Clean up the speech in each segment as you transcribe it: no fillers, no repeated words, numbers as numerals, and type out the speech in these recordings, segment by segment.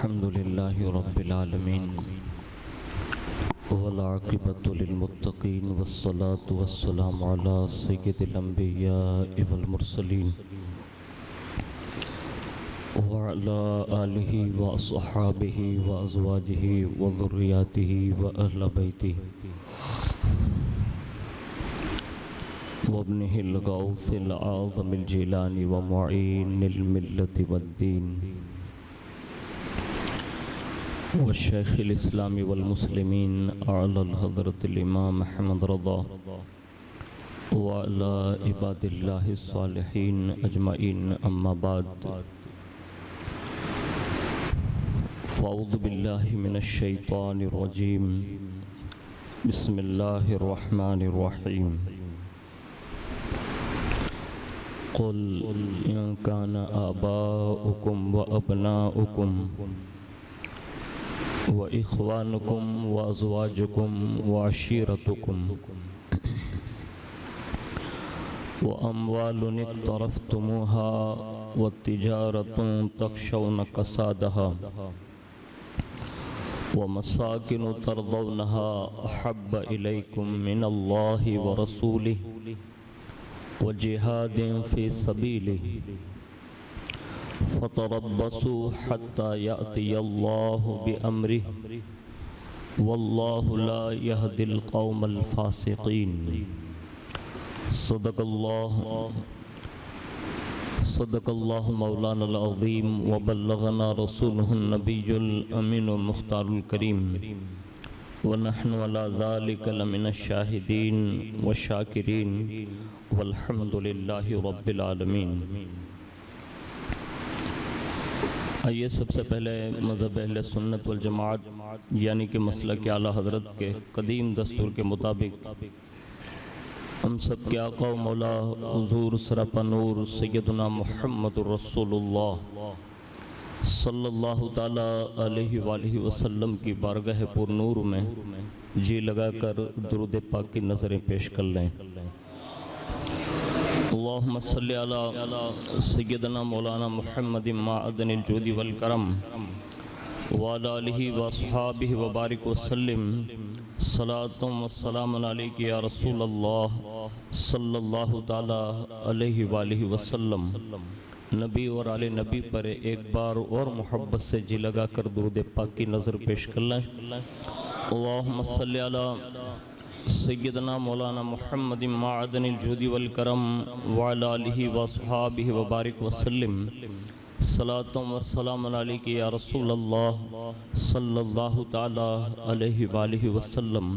अल्हम्दुलिल्लाहि रब्बिल आलमीन वल आक़िबतु लिल मुत्तक़ीन वस्सलातु वस्सलामु अला सय्यिदिल अंबियाइ वल मुरसलीन व अला आलिहि व अस्हाबिहि व अज़वाजिहि व ज़ुर्रिय्यातिहि व अहल बैतिहि व इब्निहिल गौसिल आज़मिल जिलानी व मुईनिल मिल्लति वद्दीन व शेख़िल इस्लामी वल मुस्लिमीन अअलल हज़रतिल इमाम अहमद रज़ा व अला इबादिल्लाहि स्सालिहीन अजमईन अम्मा बाद फ़अऊज़ु बिल्लाहि मिनश शैतानिर रजीम बिस्मिल्लाहिर रहमानिर रहीम क़ुल इन काना आबाउकुम व अबनाउकुम व इख़वानुकुम व अज़वाजुकुम व अशीरतुकुम व अम्वालुन इक़्तरफ़्तुमूहा व तिजारतुन तख़शौन कसादहा व मसाकिनु तरदौनहा अहब्ब इलैकुम मिनल्लाहि व रसूलिहि व जिहादिन फ़ी सबीलिहि फ़तरब्बसू हत्ता यातियल्लाहु बिअम्रिहि वल्लाहु ला यहदिल क़ौमल फ़ासिक़ीन। सदक़ल्लाहु मौलानल अज़ीम व बल्लगना रसूलुहुन नबियुल अमीनुल मुख़्तारुल करीम व नहनु अला ज़ालिका लमिनश शाहिदीन व शाकिरीन वल्हम्दुलिल्लाहि रब्बिल आलमीन। आइए सबसे पहले मज़हब अहले सुन्नत वल जमाअत यानी कि मसलक आला हज़रत के कदीम दस्तूर के मुताबिक हम सब के आका व मौला हुज़ूर सरापा नूर सैयदना मुहम्मदुर रसूलुल्लाह सल्लल्लाहु ताला अलैहि वालिहि वसल्लम की बारगाह पुर नूर में जी लगाकर दुरूद पाक की नज़रें पेश कर लें। अल्लाहुम्मा सल्लि अला सय्यदना मौलाना मुहम्मदिन माअदनिल जूदी वल करम व अला आलिहि व अस्हाबिहि व बारिक व सल्लिम सलातुम व सलामुन अलैका या रसूलल्लाह सल्लल्लाहु ताला अलैहि वालिहि वसल्लम। नबी और आले नबी पर एक बार और मोहब्बत से जी लगा कर दुरूद पाक की नज़र पेश कर लें। अल्लाहुम्मा सल्लि अला सय्यदना मौलाना मुहम्मदिन माअदनिल जूदी वल करम व अला आलिहि व अस्हाबिहि व बारिक व सल्लिम सलातुम व सलामुन अलैका या रसूलल्लाह सल्लल्लाहु ताला अलैहि वालिहि वसल्लम।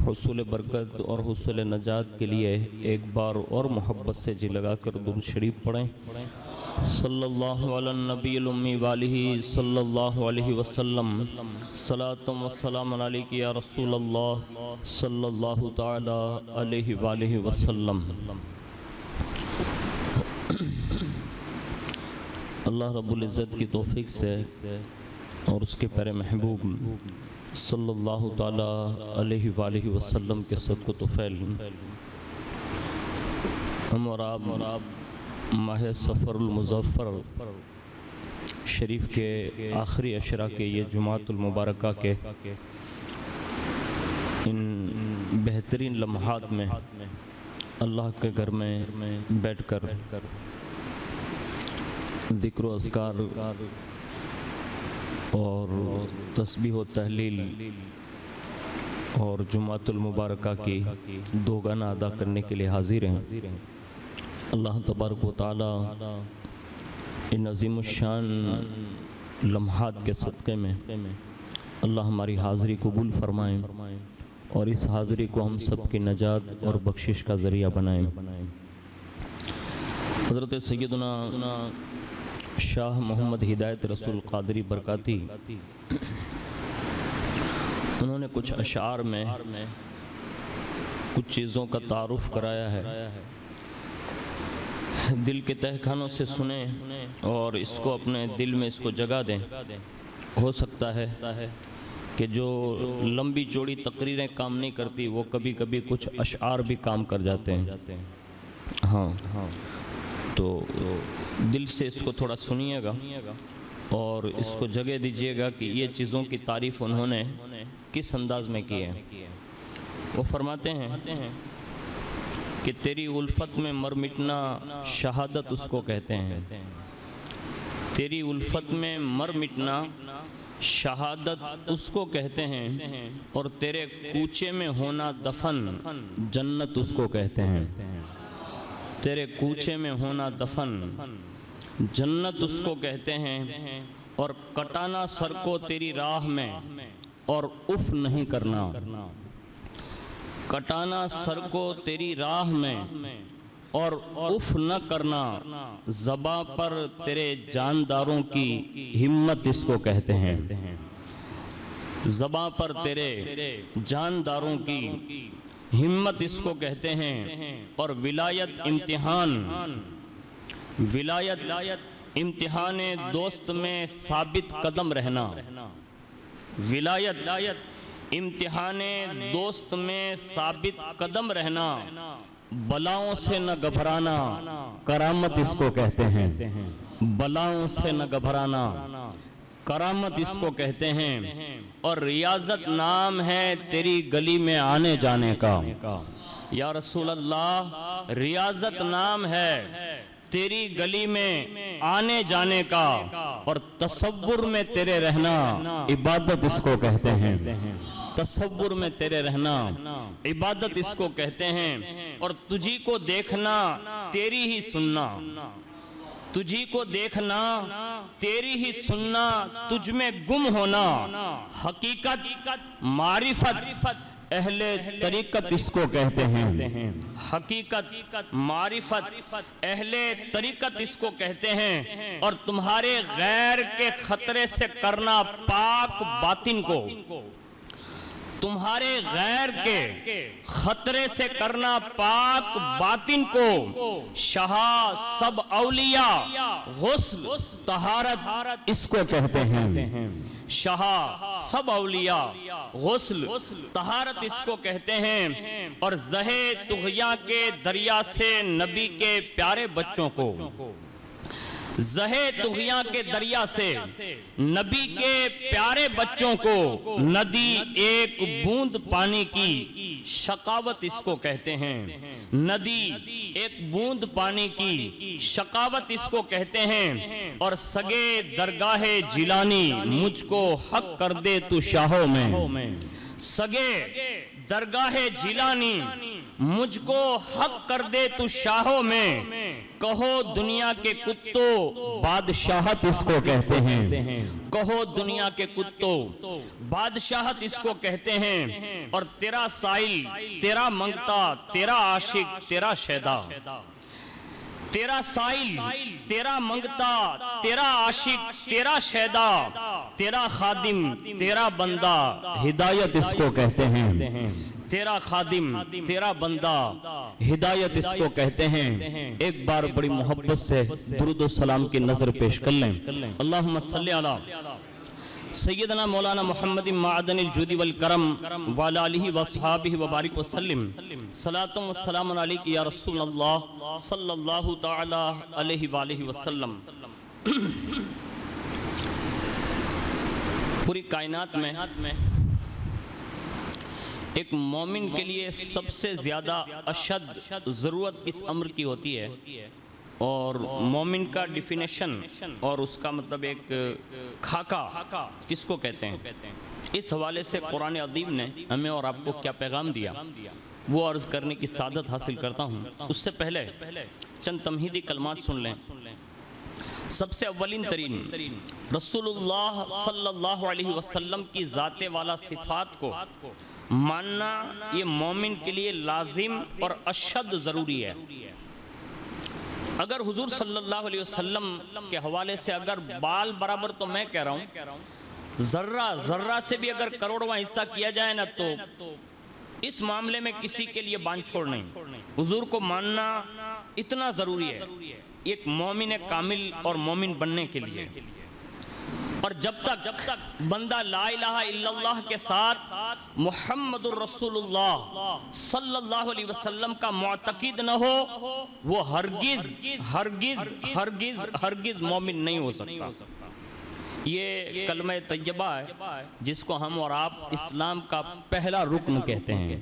हुसूल बरकत और हुसूल नजात के लिए एक बार और मोहब्बत से जी लगा कर दुरूद शरीफ पढ़ें। सल्लल्लाहु अलन नबील उम्मी वालिहि सल्लल्लाहु अलैहि वसल्लम सलातुम व सलामुन अलैका या रसूलल्लाह सल्लल्लाहु ताला अलैहि वालिहि वसल्लम। अल्लाह रब्बुल इज़्ज़त की तौफीक से और उसके प्यारे महबूब सल्लल्लाहु ताला अलैहि वालिहि वसल्लम के सदक़ो तुफ़ैल हम और आप माह सफ़रुल मुज़फ़्फ़र शरीफ के आखिरी अशरा के ये जुमातुल मुबारका के इन बेहतरीन लम्हात में अल्लाह के घर में बैठकर ज़िक्र व अज़कार और तस्बीह व तहलील और जुमातुल मुबारका की दोगाना अदा करने के लिए हाजिर हैं। अल्लाह तबारक व तआला इन अज़ीमुश्शान लम्हात के सदक़े में अल्लाह हमारी हाज़िरी कबूल फरमाएँ और इस हाज़िरी को हम सब की नजात और बख्शिश का ज़रिया बनाएँ। हज़रत सैयदना शाह मोहम्मद हिदायत रसूल क़ादरी बरकाती उन्होंने कुछ अशार में कुछ चीज़ों का तारुफ़ कराया है। दिल के तहखानों से सुने और इसको अपने दिल में इसको जगा दें। हो सकता है कि जो लंबी चौड़ी तकरीरें काम नहीं करती वो कभी कभी कुछ अशार भी काम कर जाते हैं। हाँ, तो दिल से इसको थोड़ा सुनिएगा और इसको जगह दीजिएगा कि ये चीज़ों की तारीफ़ उन्होंने किस अंदाज में की है। वो फरमाते हैं कि तेरी उल्फत में मर मिटना शहादत उसको कहते हैं। तेरी उल्फत में मर मिटना शहादत उसको कहते हैं, और तेरे कूचे में होना दफन जन्नत उसको कहते हैं। तेरे कूचे में होना दफन जन्नत उसको कहते हैं, और कटाना सर को तेरी राह में और उफ नहीं करना। कटाना सर को तेरी राह में और उफ न करना, ज़बां पर तेरे जानदारों की हिम्मत इसको कहते हैं। ज़बां पर तेरे जानदारों की हिम्मत इसको कहते हैं। और विलायत इम्तिहान दोस्त में साबित कदम रहना। विलायत इम्तिहान दोस्त में साबित कदम रहना, बलाओं से न घबराना करामत इसको कहते हैं। बलाओं से न घबराना करामत इसको कहते हैं। और रियाजत नाम है तेरी गली में आने जाने का। या रसूल अल्लाह, रियाजत नाम है तेरी गली में आने जाने का, और तसव्वुर में तेरे रहना इबादत इसको कहते हैं। तसव्वुर में तेरे रहना इबादत इसको कहते हैं। और तुझी को देखना तेरी ही सुनना। तुझी को देखना तेरी ही सुनना, तुझ में गुम होना हकीकत मारिफत अहले तरीकत इसको कहते हैं। हकीकत मारिफत अहले तरीकत इसको कहते हैं। और तुम्हारे गैर के खतरे से करना पाक बातिन को, तुम्हारे गैर के खतरे से करना पाक बातिन को, शहा सब औलिया गुस्ल तहारत इसको कहते हैं। शहा सब औलिया गुस्ल तहारत इसको कहते हैं। और जहे तुग़या के दरिया से नबी के प्यारे बच्चों को, जहे तुग़या के दरिया से नबी के प्यारे बच्चों को, नदी एक बूंद पानी की शकावत इसको कहते हैं। नदी एक बूंद पानी की शकावत इसको कहते हैं। और सगे दरगाहे जिलानी मुझको हक कर दे तू शाहों में। सगे दरगाहे जिलानी मुझको हक कर दे तू शाहों में। कहो दुनिया के कुत्तों बादशाहत इसको कहते हैं। कहो दुनिया के कुत्तों बादशाहत इसको कहते हैं। और तेरा साइल तेरा मंगता तेरा आशिक तेरा शैदा। तेरा साइल तेरा मंगता तेरा आशिक तेरा शैदा, तेरा खादिम तेरा बंदा हिदायत इसको कहते हैं। तेरा खादिम तेरा बंदा हिदायत इसको कहते हैं। एक बार बड़ी मोहब्बत से दुरूद व सलाम की नजर पेश कर लें। अल्लाहुम्मा सल्ली अला सैयदना मौलाना मुहम्मद माअदनिल जूदी वल करम व अला आलिहि व अस्हाबिहि व बारिक वसल्लम। सलातुम व सलामुन अलैका या रसूल अल्लाह सल्लल्लाहु तआला अलैहि व आलिहि वसल्लम। पूरी कायनात में एक मोमिन के लिए सबसे ज़्यादा अशद ज़रूरत इस अम्र की होती है। और मोमिन का डिफिनेशन और उसका मतलब एक खाका किसको कहते हैं, इस हवाले से कुरान अदीब ने हमें और आपको क्या पैगाम दिया, वो अर्ज़ करने की सादत हासिल करता हूँ। उससे पहले चंद तमहीदी कलमात सुन लें। सबसे अव्वलीन तरीन रसूलुल्लाह सल्लल्लाहु अलैहि वसल्लम की ज़ाते वाला सिफ़ात को मानना ये मोमिन के लिए लाजिम और अशद ज़रूरी है। अगर हुजूर सल्लल्लाहु अलैहि वसल्लम के हवाले से अगर बाल बराबर, तो मैं कह रहा हूँ जर्रा से भी अगर करोड़वां हिस्सा किया जाए ना, तो इस मामले में किसी के लिए बांछोड़ नहीं। हुजूर को मानना इतना ज़रूरी है एक मोमिन कामिल और मोमिन बनने के लिए। और जब तक बंदा ला इलाहा इल्लल्लाह के साथ मुहम्मदुर रसूलुल्लाह सल्लल्लाहु अलैहि वसल्लम का मुअतक़िद न हो, वो हरगिज हरगिज हरगिज हरगिज मोमिन नहीं हो सकता। ये कलमा तैयबा है जिसको हम और आप इस्लाम का पहला रुकन कहते हैं,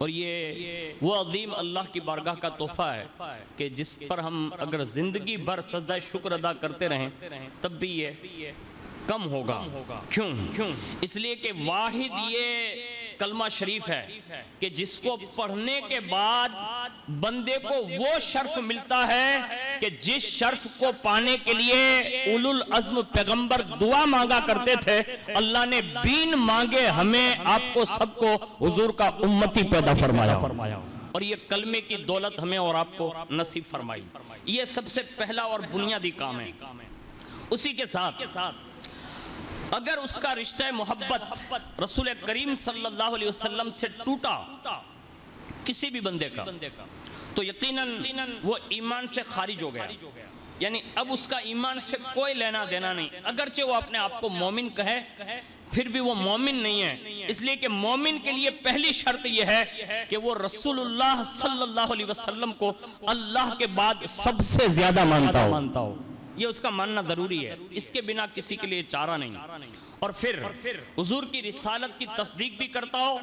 और ये वो अजीम अल्लाह की बारगाह का तोहफा है कि जिस पर हम अगर ज़िंदगी भर सजदा शुक्र अदा करते रहें तब भी ये कम होगा। क्यों? इसलिए कि वाहिद ये कलमा शरीफ है कि जिसको पढ़ने के बाद बंदे को वो शर्फ मिलता है कि जिस शर्फ को पाने के लिए उलुल अज़्म पैगंबर दुआ मांगा करते थे। अल्लाह ने बीन मांगे हमें आपको सबको हुजूर का उम्मती पैदा फरमाया, और ये कलमे की दौलत हमें और आपको नसीब फरमाई। ये सबसे पहला और बुनियादी काम है। उसी के साथ अगर उसका रिश्ता मोहब्बत रसूल करीम सल्लल्लाहु अलैहि वसल्लम से टूटा किसी भी बंदे का, तो यकीनन वो ईमान से खारिज हो गया, यानी अब उसका ईमान से कोई लेना देना नहीं। अगरचे वो अपने आप को मोमिन कहे फिर भी वो मोमिन नहीं है, इसलिए कि मोमिन के लिए पहली शर्त यह है कि वो रसूलुल्लाह सल्लल्लाहु अलैहि वसल्लम को अल्लाह के बाद सबसे ज्यादा मानता हो। ये उसका मानना जरूरी है, इसके बिना किसी के लिए चारा नहीं। और फिर हुजूर की रिसालत की तस्दीक भी करता हो,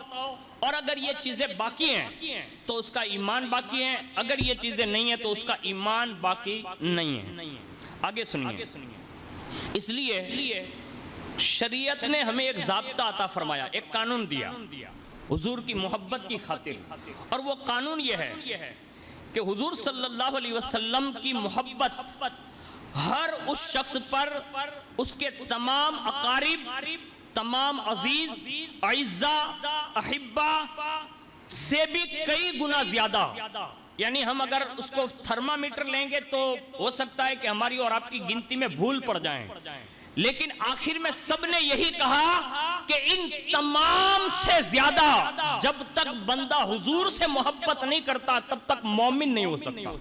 और अगर ये चीजें बाकी हैं तो उसका ईमान बाकी है, अगर ये चीजें नहीं है तो उसका ईमान बाकी नहीं है। आगे सुनिए, इसलिए शरीयत ने हमें एक ज़ाब्ता अता फरमाया, एक कानून दिया हुजूर की मोहब्बत की खातिर, और वो कानून ये है कि हुजूर सल्लल्लाहु अलैहि वसल्लम की मोहब्बत हर उस शख्स पर उसके तमाम अकारिब, तमाम अजीज, अइज़्ज़ा, अहिब्बा से भी कई गुना ज्यादा। यानी हम अगर उसको थर्मामीटर लेंगे तो हो सकता है कि हमारी और आपकी गिनती में भूल पड़ जाएं, लेकिन आखिर में सबने यही कहा कि इन तमाम से ज्यादा जब तक बंदा हुजूर से मोहब्बत नहीं करता तब तक मोमिन नहीं हो सकता।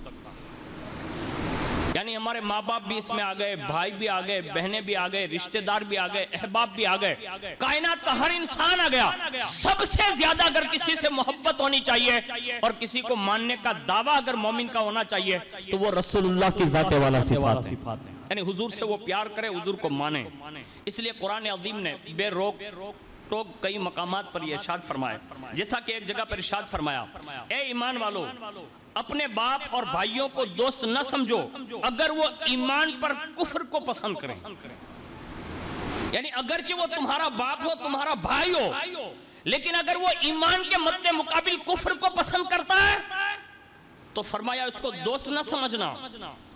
यानी हमारे माँ बाप भी इसमें आ गए, भाई भी आ गए, बहनें भी आ गए, रिश्तेदार भी आ गए, अहबाब भी आ गए, कायनात का हर इंसान आ गया। सबसे ज्यादा अगर किसी से मोहब्बत होनी चाहिए और किसी को मानने का दावा अगर मोमिन का होना चाहिए तो वो रसूलुल्लाह की ज़ात वाला सिफात है, यानी हुजूर से वो प्यार करे, हुजूर को माने। इसलिए कुरान अज़ीम ने बेरोक टोक कई मकामात पर यह इरशाद फरमाया, जैसा कि एक जगह पर इरशाद फरमाया, ए ईमान वालों, अपने बाप और भाइयों को दोस्त न समझो अगर वो ईमान पर कुफ्र को पसंद करें। यानी अगरचे वो तुम्हारा बाप हो, तुम्हारा भाई हो, लेकिन अगर वो ईमान के मद्दे मुकाबिल कुफ्र को पसंद करता है तो फरमाया उसको दोस्त न समझना,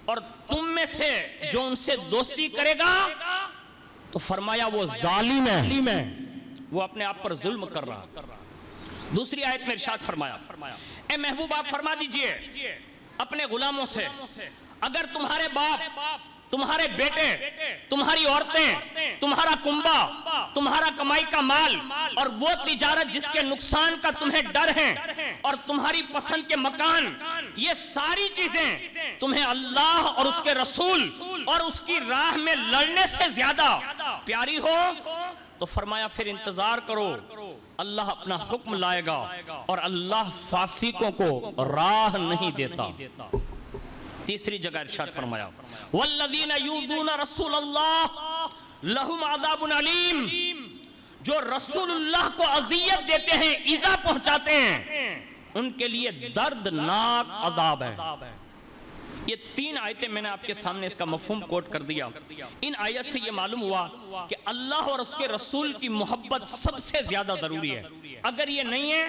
और तुम में से जो उनसे दोस्ती करेगा तो फरमाया वो जालिम है, वो अपने आप पर जुल्म कर रहा। दूसरी आयत में इरशाद फरमाया, ए महबूब आप फरमा दीजिए अपने गुलामों से, अगर तुम्हारे बाप, तुम्हारे बेटे, तुम्हारी औरतें, तुम्हारा कुंबा, तुम्हारा कमाई का माल और वो तिजारत जिसके नुकसान का तुम्हें डर है और तुम्हारी पसंद के मकान, ये सारी चीजें तुम्हें अल्लाह और उसके रसूल और उसकी राह में लड़ने से ज्यादा प्यारी हो तो फरमाया फिर इंतजार करो, अल्लाह अपना हुक्म लाएगा और अल्लाह फासिकों को राह नहीं देता। तीसरी जगह इरशाद फरमाया, वल्लज़ीना यूज़ूना रसूलल्लाह लहुम अज़ाबुन अलीम, जो रसूलुल्लाह को अज़ियत देते हैं, ईज़ा पहुंचाते हैं, उनके लिए दर्दनाक अज़ाब है। ये तीन आयतें मैंने आपके सामने इसका मफहूम कोट कर दिया। इन आयत से ये मालूम हुआ कि अल्लाह और उसके रसूल की मोहब्बत सबसे ज्यादा जरूरी है। अगर ये नहीं है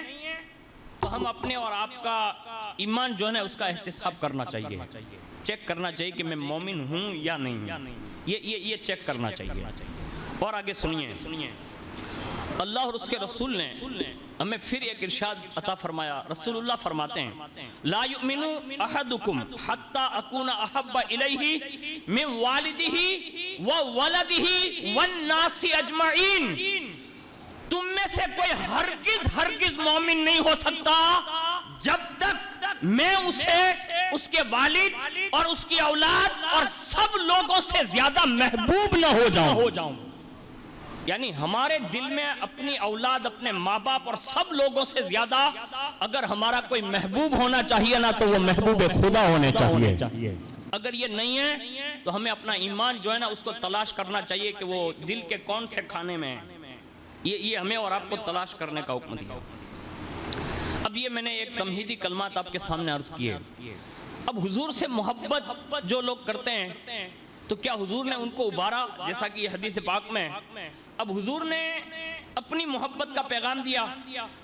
तो हम अपने और आपका ईमान जो है उसका एहतिसाब करना चाहिए, चेक करना चाहिए कि मैं मोमिन हूँ या नहीं हूँ, ये चेक करना चाहिए। और आगे सुनिए, अल्लाह और उसके रसूल ने हमें फिर एक इरशाद अता फरमाया। रसूलुल्लाह फरमाते हैं, ला युमिनु अहदुकुम हत्ता अकूना अहब्बा इलैहि मिन वालिदिही व वलदिही वन नासी अजमईन, तुम में से कोई हरगिज मोमिन नहीं हो सकता जब तक मैं उसे, उसके वालिद और उसकी औलाद और सब लोगों से ज्यादा महबूब न हो जाऊं। यानी हमारे दिल में अपनी औलाद, अपने माँ बाप और सब लोगों से ज्यादा अगर हमारा कोई महबूब होना चाहिए ना तो वो महबूब खुदा होने चाहिए। अगर ये नहीं है तो हमें अपना ईमान जो है ना उसको तलाश करना चाहिए कि वो दिल के कौन से खाने में है। ये हमें और आपको तलाश करने का हुक्म दिया। अब ये मैंने एक तमहीदी कलमात आपके सामने अर्ज किए। अब हुजूर से मोहब्बत जो लोग करते हैं तो क्या हुजूर ने उनको उबारा, जैसा कि हदीस पाक में। अब हुजूर ने अपनी मोहब्बत का पैगाम दिया।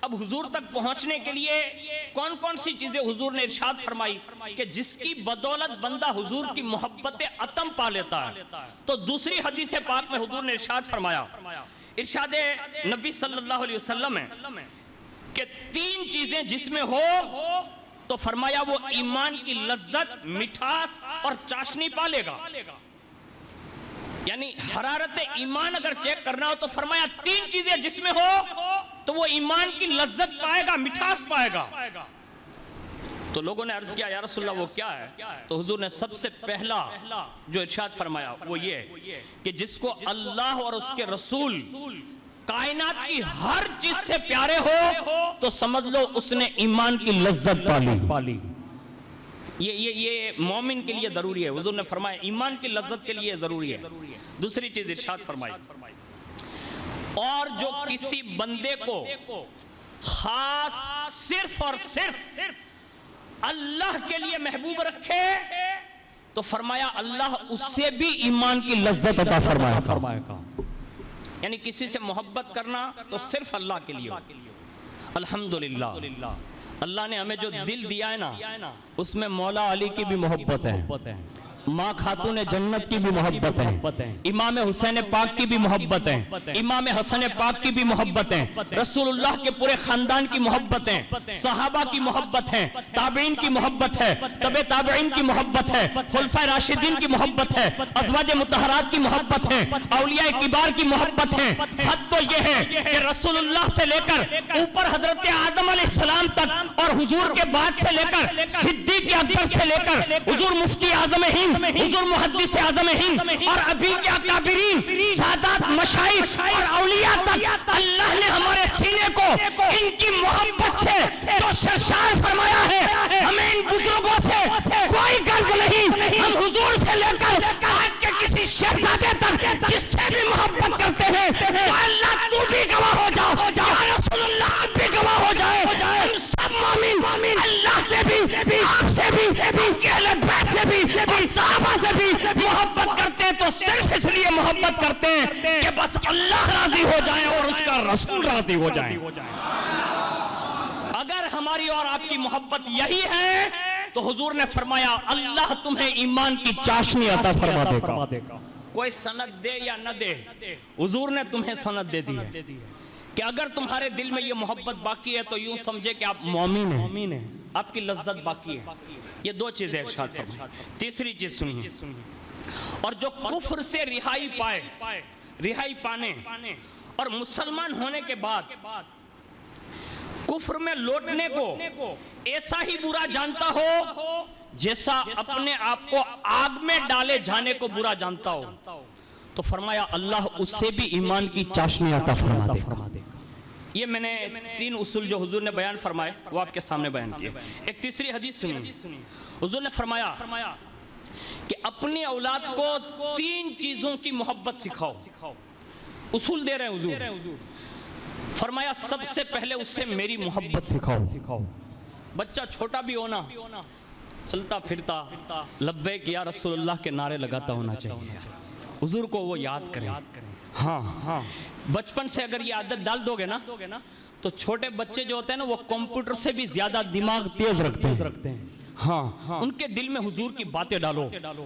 अब हुजूर तक पहुंचने के लिए कौन कौन सी चीजें हुजूर ने इरशाद फरमाई कि जिसकी बदौलत बंदा हुजूर की मोहब्बत अतम पा लेता है। तो दूसरी हदीस पाक में हुजूर ने इरशाद फरमाया, इरशाद नबी सल्लल्लाहु अलैहि वसल्लम है कि 3 चीजें जिसमें हो तो फरमाया वो ईमान की लज्जत, मिठास और चाशनी पालेगा। यानी हरारत ईमान अगर चेक करना हो तो फरमाया 3 चीजें जिसमें हो तो वो ईमान की लज्जत पाएगा, मिठास पाएगा। तो लोगों ने अर्ज किया, या रसूलल्लाह वो क्या है? तो हुजूर ने सबसे पहला जो इरशाद फरमाया वो ये कि जिसको अल्लाह और उसके रसूल कायनात की हर चीज से प्यारे हो तो समझ लो उसने ईमान की लज्जत पाली। ये मोमिन के लिए जरूरी है। हुजूर ने फरमाया ईमान की लज्जत के लिए जरूरी है। दूसरी चीज इरशाद फरमाई, और जो किसी बंदे को खास सिर्फ और सिर्फ अल्लाह के लिए महबूब रखे तो फरमाया अल्लाह उससे भी ईमान की लज्जत अता फरमाएगा। यानी किसी से मोहब्बत करना तो सिर्फ अल्लाह के लिए। अल्हम्दुलिल्लाह अल्लाह ने हमें जो दिल दिया है ना उसमें मौला अली की भी मोहब्बत है, माँ खातून जन्नत की भी मोहब्बत है, इमाम हुसैन पाक की भी मोहब्बत है, इमाम हसन पाक की भी मोहब्बत है, रसूलुल्लाह के पूरे खानदान की मोहब्बत है, सहाबा की मोहब्बत है, ताबईन की मोहब्बत है, तबे ताबईन की मोहब्बत है, खुलफाए राशिदीन की मोहब्बत है, अज़वाज मुतहरात की मोहब्बत है, औलिया किबार की मोहब्बत है। हद तो ये है कि रसूलुल्लाह से लेकर ऊपर हजरत आदम अलैहिस्सलाम तक और हुजूर के बाद से लेकर सिद्दीक़ अकबर से लेकर हुजूर मुफ्ती आज़म हिंद, हुजूर मुहद्दिस आज़म हिंद और अभी के अकाबिरीन, सादात, मशाइख और औलिया तक अल्लाह ने हमारे सीने को इनकी मोहब्बत से जो सरशार फरमाया है, हमें इन बुजुर्गों से कोई गर्ज नहीं। हम हुजूर से लेकर आज के किसी शहजादे तक जिससे भी मोहब्बत करते हैं तो अल्लाह तू भी गवाह हो जाओ, या रसूलुल्लाह आप भी गवाह हो जाए। हम सब मोमिन अल्लाह से भी, आपसे भी, आपके अहले बैत से भी और सहाबा से भी मोहब्बत करते हैं तो सिर्फ इसलिए मोहब्बत करते हैं कि बस अल्लाह राजी हो जाए और उसका रसूल राजी हो जाए। अगर हमारी और आपकी मोहब्बत यही है तो हुजूर ने फरमाया अल्लाह तुम्हें ईमान की चाशनी अता फरमा देगा। कोई सनद दे या न दे, हुजूर ने तुम्हें सनद दे दी है कि अगर तुम्हारे दिल में ये मोहब्बत बाकी है तो यूं समझे कि आप मोमिन हैं, आपकी लज्जत बाकी है। ये 2 चीजें इरशाद फरमाई। तीसरी चीज सुनिए, और जो कुफ्र से रिहाई पाने और मुसलमान होने के बाद कुफ्र में लौटने को ऐसा ही बुरा जानता हो जैसा अपने आप को आग में डाले जाने को बुरा जानता हो तो फरमाया अल्लाह उससे भी ईमान की चाशनी अता फरमा दे। ये मैंने 3 उसूल जो हुजूर ने बयान फरमाए वो आपके सामने बयान किए। एक तीसरी हदीस सुनिए, हुजूर ने फरमाया कि अपनी औलाद को 3 चीजों की मोहब्बत सिखाओ। उसूल दे रहे हैं हुजूर। फरमाया सबसे पहले उससे मेरी मोहब्बत सिखाओ। बच्चा छोटा भी होना, चलता फिरता लब्बैक या रसूलुल्लाह के नारे लगाता होना चाहिए। हुजूर को वो याद करें। हाँ, बचपन से अगर ये आदत डाल दोगे ना तो छोटे बच्चे जो होते हैं ना वो कंप्यूटर से भी ज्यादा दिमाग तेज रखते हैं। हाँ, उनके दिल में हुजूर की बातें डालो।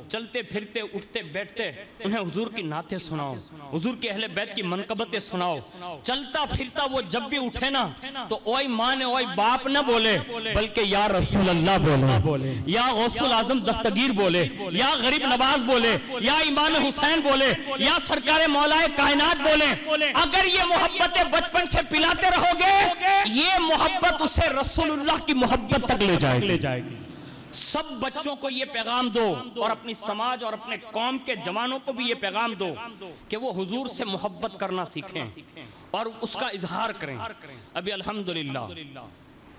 चलते फिरते उठते बैठते उन्हें हुजूर की नाते सुनाओ, हुजूर के अहले बैत की मनकबतें सुनाओ। चलता फिरता वो जब भी उठे ना तो ओए माँ ने ओए बाप न बोले बल्कि या रसूल अल्लाह बोले, या गौसुल आजम दस्तगीर बोले, या गरीब नवाज बोले, या इमाम हुसैन बोले, या सरकार मौलाए कायनात बोले। अगर ये मोहब्बतें बचपन से पिलाते रहोगे ये मोहब्बत उसे रसूलुल्लाह की मोहब्बत तक ले जाएगी। सब बच्चों को ये पैगाम दो और अपनी समाज और अपने कौम के जवानों को भी ये पैगाम दो कि वो हुजूर से मोहब्बत करना सीखें और उसका इजहार करें। अभी अल्हम्दुलिल्लाह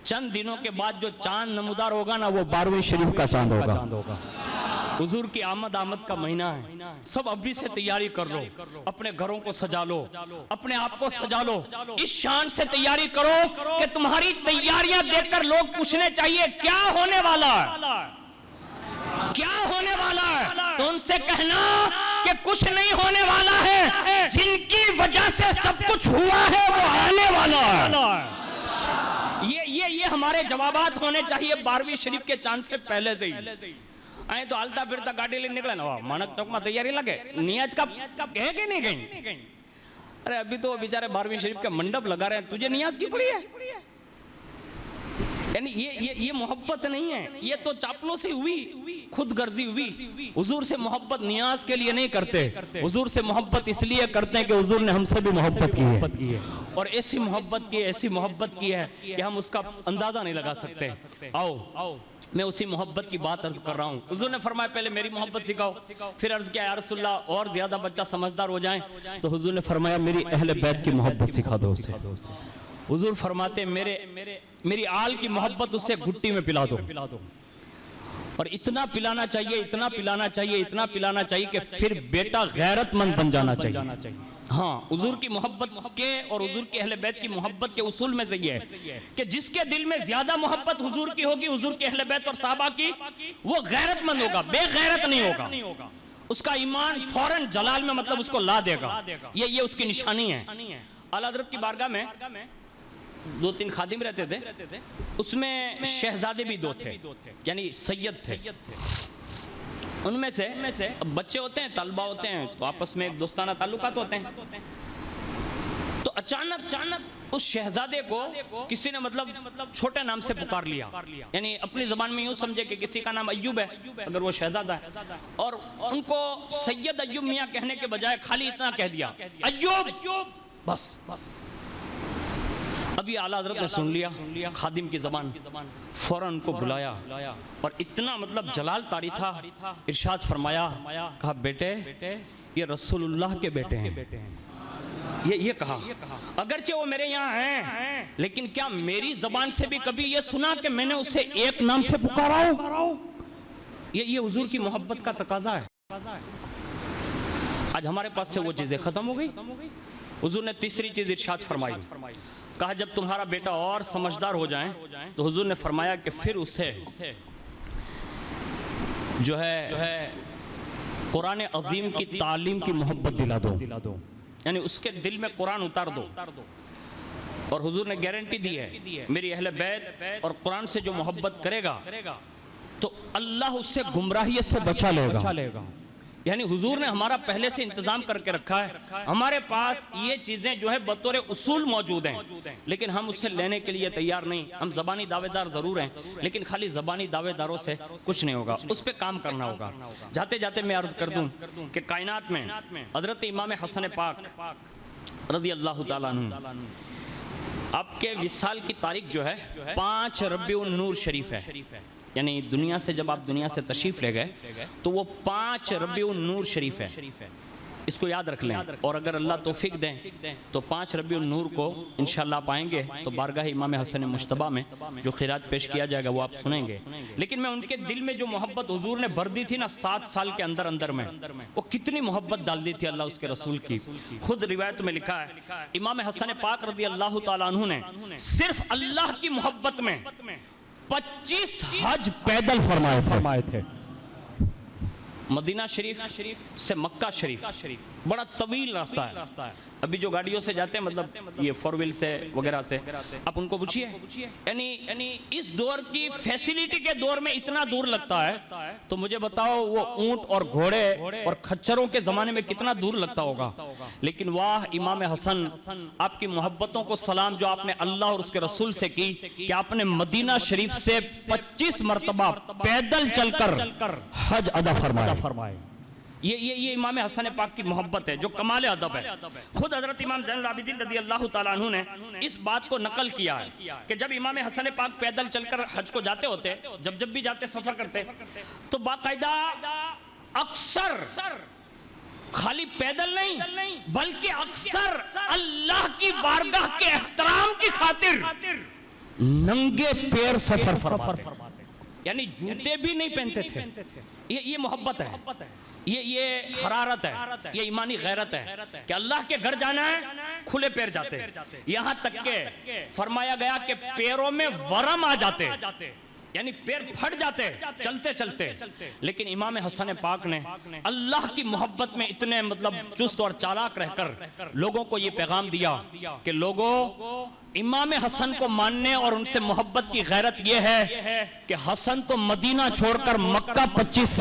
चंद दिनों के बाद जो चांद नमूदार होगा ना वो 12वीं शरीफ का चांद होगा। हुजूर की आमद का महीना है, सब अभी से तैयारी कर लो, अपने घरों को सजा लो, अपने आप को सजा लो, इस शान से तैयारी करो कि तुम्हारी तैयारियां देखकर लोग पूछने चाहिए क्या होने वाला है, क्या होने वाला है। तो उनसे कहना कि कुछ नहीं होने वाला है, जिनकी वजह से सब कुछ हुआ है वो आने वाला है। ये हमारे जवाबात होने चाहिए 12वीं शरीफ के चांद से पहले से ही। आए तो हालता फिरता गाड़ी लेने निकला ना, मानक चौक में तैयारी लगे, नियाज का कहे कि नहीं गई? अरे अभी तो बेचारे 12वीं शरीफ का मंडप लगा रहे हैं, तुझे नियाज की पड़ी है? यानी ये मोहब्बत नहीं है, ये तो चापलूसी हुई, खुद गर्जी हुई। हुजूर से मोहब्बत नियाज के लिए नहीं करते, हुजूर से मोहब्बत इसलिए करते हैं कि हुजूर ने हमसे भी मोहब्बत की है और ऐसी मोहब्बत की है कि हम उसका अंदाजा नहीं लगा सकते। आओ मैं उसी मोहब्बत की बात अर्ज कर रहा हूँ। हुजूर ने फरमाया पहले मेरी मोहब्बत सिखाओ, फिर अर्ज किया या रसूलल्लाह और ज्यादा बच्चा समझदार हो जाए, तो हुजूर ने फरमाया मेरी अहले बैत की मोहब्बत सिखा दो उसे। हुजूर फरमाते मेरी आल की मोहब्बत उसे घुट्टी में पिला दो, और इतना पिलाना चाहिए कि फिर बेटा गैरतमंद बन जाना चाहिए। हाँ, हुजूर की मोहब्बत के और हुजूर के अहले बैत की मोहब्बत के उसूल में से ये है कि जिसके दिल में ज्यादा मोहब्बत हुजूर की होगी, हुजूर के अहले बैत और साहबा की, वो गैरतमंद होगा, बेगैरत नहीं होगा। उसका ईमान फौरन जलाल में मतलब उसको ला देगा। ये उसकी निशानी है। आला हज़रत की बारगाह में 2-3 खादिम रहते थे, उसमें शहजादे भी 2 थे, यानी सैयद थे। उनमें से बच्चे होते हैं, तलबा होते हैं, तो आपस में एक दोस्ताना ताल्लुकात होते हैं। तो अचानक उस शहजादे को किसी ने मतलब छोटे नाम से पुकार लिया, यानी अपनी जबान में यूं समझे कि किसी का नाम अय्यूब है, अगर वो शहजादा है, और उनको सैयद अय्यूब मियाँ कहने के बजाय खाली इतना कह दिया अय्यूब, बस। अभी आला हज़रत ने सुन लिया खादिम की जबान, फौरन उनको बुलाया और इतना मतलब जलाल तारी था, इरशाद फरमाया, कहा बेटे ये रसूलुल्लाह के बेटे हैं। ये कहा अगरचे वो मेरे यहाँ हैं, लेकिन क्या मेरी जबान से भी कभी ये सुना कि मैंने उसे एक नाम से पुकारा हो? ये हुजूर की मोहब्बत का तकाजा है। आज हमारे पास से वो चीजें खत्म हो गई। हुजूर ने तीसरी चीज इरशाद फरमाई, कहा जब तुम्हारा बेटा और समझदार हो जाए, तो हुजूर ने फरमाया कि फिर उसे जो है कुरान अजीम की तालीम की मोहब्बत दिला दो, यानी उसके दिल में कुरान उतार दो। और हुजूर ने गारंटी दी है, मेरी अहले बैत और कुरान से जो मोहब्बत करेगा तो अल्लाह उससे गुमराही से बचा लेगा। यानी हुजूर ने हमारा पहले से इंतजाम करके रखा है। हमारे पास ये चीजें जो है बतौर उसूल मौजूद हैं, लेकिन हम उससे लेने के लिए तैयार नहीं। हम ज़बानी दावेदार जरूर हैं, लेकिन खाली ज़बानी दावेदारों से कुछ नहीं होगा, उस पर काम करना होगा। जाते जाते मैं अर्ज कर दूं कि कायनात में हजरत इमाम हसन पाक रज़ी अल्लाह ताला अन्हु, आपके विसाल की तारीख जो है 5 रबीउन नूर शरीफ है, यानी दुनिया से जब आप दुनिया से तशरीफ ले गए तो वो 5 रबीउन नूर शरीफ है। इसको याद रख लें, और अगर अल्लाह तौफीक दें तो 5 रबीउन नूर को इंशाअल्लाह आप आएंगे तो बारगाह इमाम हसन मुश्तबा में जो खिरात पेश किया जाएगा वो आप सुनेंगे। लेकिन मैं उनके दिल में जो मोहब्बत हुजूर ने भर दी थी ना 7 साल के अंदर में, वो कितनी मोहब्बत डाल दी थी अल्लाह उसके रसूल की। खुद रिवायत में लिखा है इमाम हसन पाक रज़ी अल्लाह ताला अन्हु ने सिर्फ अल्लाह की मोहब्बत में 25 हज पैदल फरमाए थे। मदीना शरीफ से मक्का शरीफ बड़ा तवील रास्ता है। अभी जो गाड़ियों से जाते हैं, मतलब ये 4 व्हील से वगैरह से, आप उनको पूछिए, यानी इस दौर की फैसिलिटी के दौर में इतना दूर लगता है, तो मुझे बताओ वो ऊंट और घोड़े और खच्चरों के जमाने में कितना दूर लगता होगा। लेकिन वाह इमाम हसन, आपकी मोहब्बतों को सलाम जो आपने अल्लाह और उसके रसूल से की कि आपने मदीना शरीफ से 25 मरतबा पैदल चलकर हज अदा फरमाए। ये इमाम हसन पाक की मोहब्बत है जो कमाल अदब है। खुद हजरत इमाम ज़ैनुल आबिदीन रज़ी अल्लाह ताला अन्हु ने इस बात को नकल किया है कि जब इमाम हसन पाक पैदल चलकर हज को जाते होते, जब भी जाते सफर करते, तो बाकायदा अक्सर खाली पैदल नहीं बल्कि अक्सर अल्लाह की बारगाह के एहतराम की खातिर नंगे पैर सफर फरमाते, यानी जूते भी नहीं पहनते थे। ये मोहब्बत है, ये हरारत है, ये ईमानी गैरत है कि अल्लाह के घर जाना है खुले पैर जाते, यहाँ तक के फरमाया गया कि पैरों में वरम आ जाते, यानी पैर फट जाते चलते चलते। लेकिन इमाम हसन पाक ने अल्लाह की मोहब्बत में इतने मतलब चुस्त और चालाक रहकर लोगों को ये पैगाम दिया कि लोगों, इमाम हसन को मानने और उनसे मोहब्बत की गैरत ये है कि हसन तो मदीना छोड़कर मक्का 25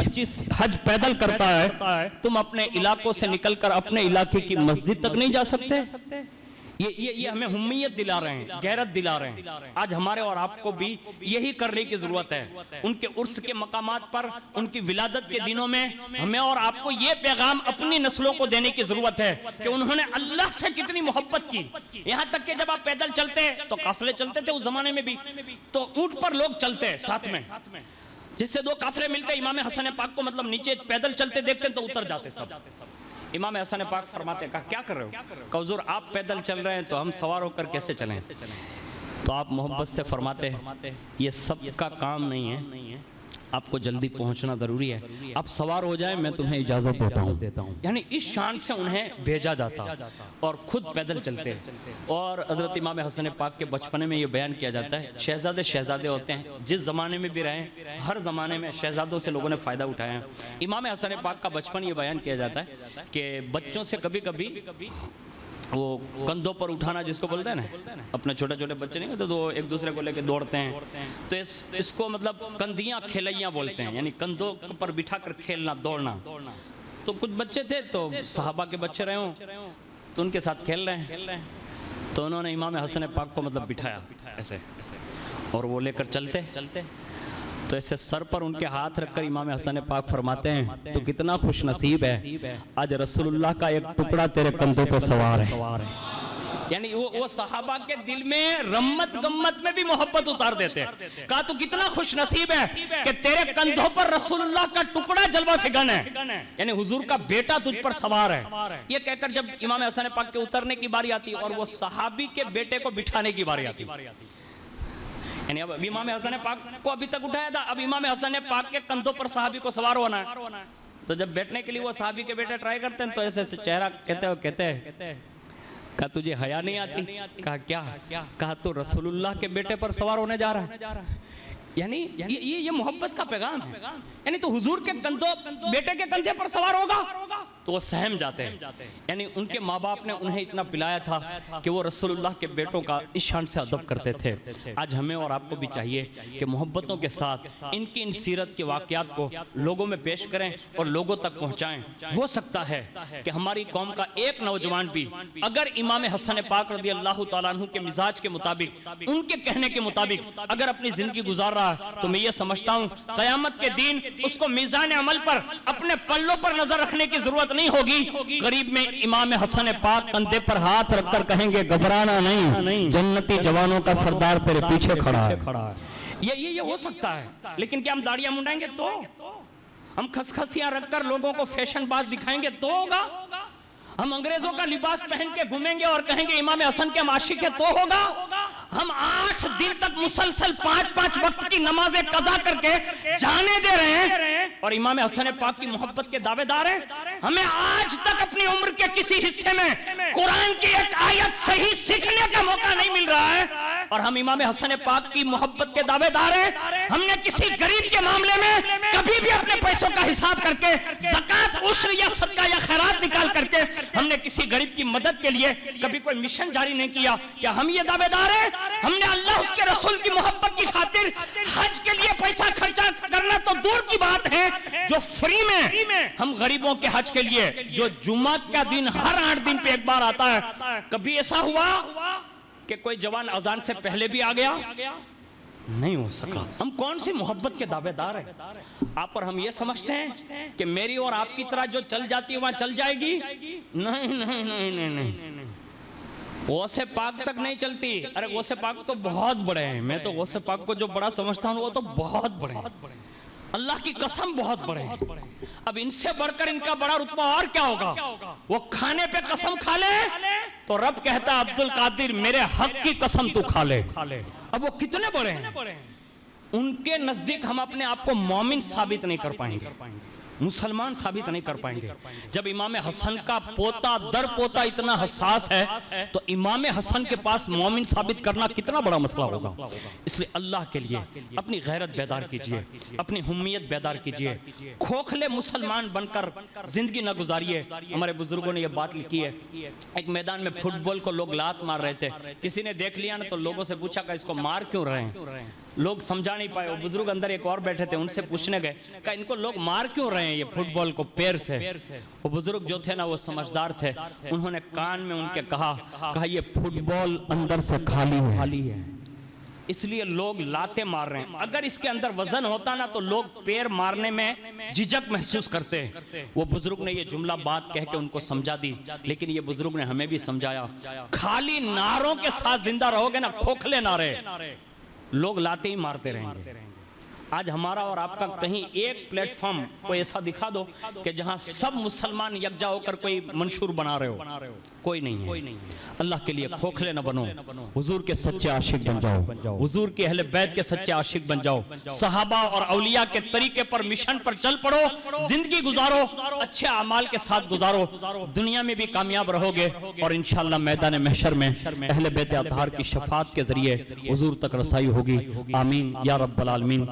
हज पैदल करता है, तुम अपने इलाकों से निकलकर अपने इलाके की मस्जिद तक नहीं जा सकते। ये हमें हुम्मियत दिला रहे हैं, गैरत दिला रहे हैं। आज हमारे और आपको भी यही करने की जरूरत है। उनके उर्स के मकामात पर, उनकी विलादत के दिनों में हमें और आपको ये पैगाम अपनी नस्लों को देने की जरूरत है कि उन्होंने अल्लाह से कितनी मोहब्बत की। यहाँ तक कि जब आप पैदल चलते तो काफिले चलते थे उस जमाने में भी, तो ऊंट पर लोग चलते साथ में, जिससे दो काफिले मिलते इमाम हसन पाक को मतलब नीचे पैदल चलते देखते तो उतर जाते सब। इमाम हसन पाक फरमाते, कहा क्या कर रहे हो? कहा हुजूर आप पैदल चल रहे हैं तो हम सवार होकर कैसे चलें? तो आप मोहब्बत से फरमाते, ये सब का काम नहीं है, आपको जल्दी पहुंचना जरूरी है, आप सवार हो जाए, मैं तुम्हें इजाजत देता हूँ। यानी इस शान से उन्हें भेजा जाता और खुद पैदल चलते। और हजरत इमाम हसन पाक के बचपने में ये बयान किया जाता है, शहजादे होते हैं, जिस ज़माने में भी रहे हर ज़माने में शहजादों से लोगों ने फ़ायदा उठाया है। इमाम हसन पाक का बचपन ये बयान किया जाता है कि बच्चों से कभी कभी वो कंधों पर उठाना जिसको बोलते हैं ना, अपने छोटे छोटे बच्चे नहीं होते तो एक दूसरे को लेके दौड़ते हैं, तो इसको मतलब कंधियाँ खेलैया बोलते हैं, यानी कंधों पर बिठा कर खेलना दौड़ना। तो कुछ बच्चे थे तो सहाबा के बच्चे रहे हों तो उनके साथ खेल रहे हैं, तो उन्होंने इमाम हसन पाक को मतलब बिठाया ऐसे और वो लेकर चलते तो ऐसे सर पर उनके हाथ रखकर इमाम हसन पाक फरमाते हैं, तो कितना खुश नसीब है, आज रसूलुल्लाह का एक टुकड़ा तेरे कंधों पे सवार है। यानी वो सहाबा के दिल में रम्मत गम्मत में भी मोहब्बत उतार देते हैं। कहा तू कितना खुश नसीब है कि तेरे कंधों पर रसूलुल्लाह का टुकड़ा जलवा फिगन है, यानी हुजूर का बेटा तुझ पर सवार है। ये कहकर जब इमाम हसन पाक के उतरने की बारी आती और वो सहाबी के बेटे को बिठाने की बारी आती, यानी अब इमाम हसन पाक को अभी तक उठाया था, अब इमाम हसन पाक के कंधों पर सहाबी को सवार होना है। तो जब बैठने के लिए वो सहाबी के बेटे ट्राई करते हैं तो ऐसे चेहरा कहते हैं कहा तुझे हया नहीं आती? कहा क्या? कहा तो रसूलुल्लाह के बेटे पर सवार होने जा रहा है। यानी ये मोहब्बत का पैगाम है। यानी तो हुजूर के कंधों बेटे के कंधे पर सवार होगा तो वो सहम जाते हैं। यानी उनके माँ बाप ने उन्हें इतना पिलाया था कि वो रसूलुल्लाह के बेटों का इस शान से अदब करते थे। आज हमें और आपको भी चाहिए कि मोहब्बतों के साथ इनकी इन सीरत के वाक़यात को लोगों में पेश करें और लोगों तक पहुँचाएँ। हो सकता है कि हमारी कौम का एक नौजवान भी अगर इमाम हसन पाक रज़ी अल्लाह तआला अन्हु के मिजाज के मुताबिक, उनके कहने के मुताबिक अगर अपनी जिंदगी गुजार रहा है तो मैं ये समझता हूँ क़यामत के दिन उसको मीज़ान अमल पर अपने पल्लों पर नजर रखने की जरूरत नहीं होगी। करीब में इमाम हसन पाक कंधे पर हाथ रखकर कहेंगे घबराना नहीं, जन्नती जवानों का सरदार तेरे पीछे खड़ा है। ये हो सकता है। लेकिन क्या हम दाढ़ियां मुंडाएंगे तो, हम खसखसियां रखकर लोगों को फैशन बाज दिखाएंगे तो होगा? हम अंग्रेजों का लिबास पहन के घूमेंगे और कहेंगे इमाम हसन के आशिक है तो होगा? हम 8 दिन तक मुसलसल 5-5 वक्त की नमाजें कज़ा करके जाने दे रहे हैं और इमाम हसन पाक की मोहब्बत के दावेदार हैं। हमें आज तक अपनी उम्र के किसी हिस्से में कुरान की एक आयत सही सीखने का मौका नहीं मिल रहा है और हम इमाम हसन पाक की मोहब्बत के दावेदार हैं। हमने किसी गरीब के मामले में कभी भी अपने पैसों का हिसाब करके ज़कात, उश्र या सदका या खैरात निकाल करके हमने किसी गरीब की मदद के लिए कभी कोई मिशन जारी नहीं किया। क्या हम ये दावेदार हैं? हमने अल्लाह उसके रसूल की मोहब्बत की खातिर हज के लिए पैसा खर्चा करना तो दूर की बात है, जो फ्री में हम गरीबों के हज के लिए जो जुम्मा का दिन हर 8 दिन पे एक बार आता है, कभी ऐसा हुआ कि कोई जवान अजान से पहले भी आ गया? नहीं हो सका। हम कौन सी मोहब्बत के दावेदार हैं? आप और हम ये समझते हैं कि मेरी और आपकी तरह जो चल जाती है वहां चल जाएगी? नहीं नहीं नहीं नहीं नहीं, गौसे पाक तक नहीं चलती। अरे गौसे पाक तो बहुत बड़े हैं, मैं तो गौसे पाक को जो बड़ा समझता हूँ वो तो बहुत बड़े हैं, अल्लाह की कसम बहुत बड़े हैं। अब इनसे बढ़कर इनका बड़ा रुतबा और क्या होगा? वो खाने पे कसम खा ले तो रब कहता अब्दुल कादिर मेरे हक की कसम तू खा ले। अब वो कितने बड़े हैं? उनके नजदीक हम अपने आप को मोमिन साबित नहीं कर पाएंगे, मुसलमान साबित नहीं कर पाएंगे। जब इमाम हसन का पोता दर पोता इतना हसास है तो इमाम हसन के पास मोमिन साबित करना कितना बड़ा मसला होगा। इसलिए अल्लाह के लिए अपनी गैरत बेदार कीजिए, अपनी हुम्मियत बेदार कीजिए, खोखले मुसलमान बनकर जिंदगी न गुजारिए। हमारे बुजुर्गों ने यह बात लिखी है, एक मैदान में फुटबॉल को लोग लात मार रहे थे, किसी ने देख लिया ना तो लोगों से पूछा कि इसको मार क्यों रहे हैं। लोग समझा नहीं पाए। वो बुजुर्ग अंदर एक और बैठे थे, उनसे पूछने गए कि इनको लोग मार क्यों रहे हैं ये फुटबॉल को पैर से। वो बुजुर्ग जो थे ना वो समझदार थे, उन्होंने कान में उनके कहा ये फुटबॉल अंदर से खाली है, इसलिए लोग लाते मार रहे हैं। अगर इसके अंदर वजन होता ना तो लोग पैर मारने में झिझक महसूस करते हैं। वो बुजुर्ग ने ये जुमला बात कह के उनको समझा दी, लेकिन ये बुजुर्ग ने हमें भी समझाया, खाली नारों के साथ जिंदा रहोगे ना, खोखले नारे, लोग लाते ही मारते रहेंगे। आज हमारा और आपका कहीं एक प्लेटफॉर्म कोई ऐसा दिखा दो कि जहां सब मुसलमान यकजा होकर कोई मंशूर बना रहे हो, कोई नहीं है। अल्लाह के लिए खोखले न बनो, हुजूर के सच्चे आशिक बन जाओ, हुजूर के अहले बैत के सच्चे आशिक बन जाओ, सहाबा और औलिया के तरीके पर मिशन पर चल पड़ो, जिंदगी गुजारो, अच्छे अमाल के साथ गुजारो, दुनिया में भी कामयाब रहोगे और इंशाअल्लाह मैदान महशर में अहले बैत अतहार की शफाअत के जरिए हुजूर तक रसाई होगी। आमीन या रब्बल आलमीन।